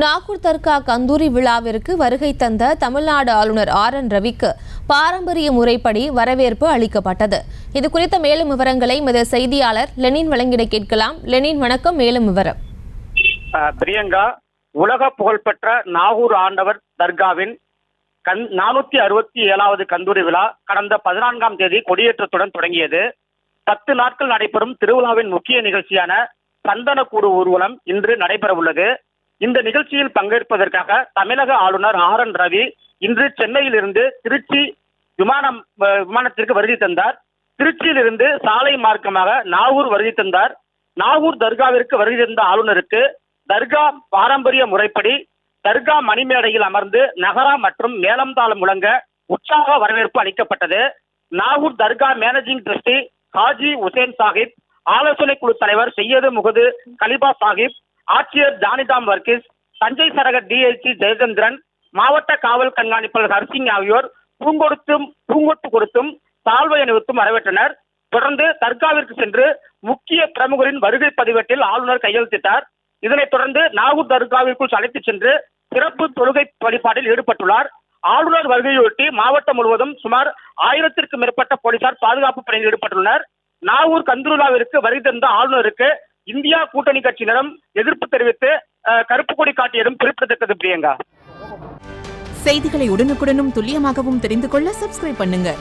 நாகூர் தர்கா கந்தூரி விழாவிற்கு வருகை தந்த தமிழ்நாடு ஆளுநர் RN ரவிக்கு பாரம்பரிய முறைப்படி வரவேற்பு அளிக்கப்பட்டது. இது குறித்த மேலும் விவரங்களை எமது செய்தியாளர் லெனின் வழங்கிட கேட்கலாம். லெனின், வணக்கம். மேலும் விவரம். பிரியங்கா, உலக புகழ்பெற்ற நாகூர் ஆண்டவர் தர்காவின் 467வது கந்தூரி விழா கடந்த 14ஆம் தேதி கொடியேற்றத்துடன் தொடங்கியது. 10 நாட்கள் நடைபெறும் திருவிழாவின் முக்கிய நிகழ்ச்சியான சந்தனக்கூடு ஊர்வலம் இன்று நடைபெறவுள்ளது. இந்த நிகழ்ச்சியில் பங்கேற்பதற்காக தமிழக ஆளுநர் RN ரவி இன்று சென்னையில் இருந்து திருச்சி விமானத்திற்கு வருகை தந்தார். திருச்சியிலிருந்து சாலை மார்க்கமாக நாகூர் வருகை தந்தார். நாகூர் தர்காவிற்கு வருகை தந்த ஆளுநருக்கு தர்கா பாரம்பரிய முறைப்படி தர்கா மணிமேடையில் அமர்ந்து நகரா மற்றும் மேளம் தாளம் முழங்க உற்சாக வரவேற்பு அளிக்கப்பட்டது. நாகூர் தர்கா மேனேஜிங் டிரஸ்டி ஹாஜி உசேன் சாஹிப், ஆலோசனை குழு தலைவர் செய்யது முகது கலிபா சாஹிப், ஆட்சியர் ஜானிதாம் வர்கீஸ், தஞ்சை சரக DIG ஜெயச்சந்திரன், மாவட்ட காவல் கண்காணிப்பாளர் ஹர்சிங் ஆகியோர் பூங்கொட்டு கொடுத்தும் சால்வை அணிவித்தும் வரவேற்றனர். தொடர்ந்து தர்காவிற்கு சென்று முக்கிய பிரமுகரின் வருகை பதிவேட்டில் ஆளுநர் கையெழுத்திட்டார். இதனைத் தொடர்ந்து நாகூர் தர்காவிற்குள் அழைத்துச் சென்று சிறப்பு தொழுகை வழிபாட்டில் ஈடுபட்டுள்ளார். ஆளுநர் வருகையொட்டி மாவட்டம் முழுவதும் சுமார் 1000த்திற்கும் மேற்பட்ட போலீசார் பாதுகாப்பு பணியில் ஈடுபட்டுள்ளனர். நாகூர் கந்தூரிவிழாவிற்கு வருகை தந்த ஆளுநருக்கு இந்தியா கூட்டணி கட்சியினரும் எதிர்ப்பு தெரிவித்து கருப்பு கொடி காட்டியதும் குறிப்பிடத்தக்கது. பிரியங்கா, செய்திகளை உடனுக்குடனும் துல்லியமாகவும் தெரிந்து கொள்ள சப்ஸ்கிரைப் பண்ணுங்க.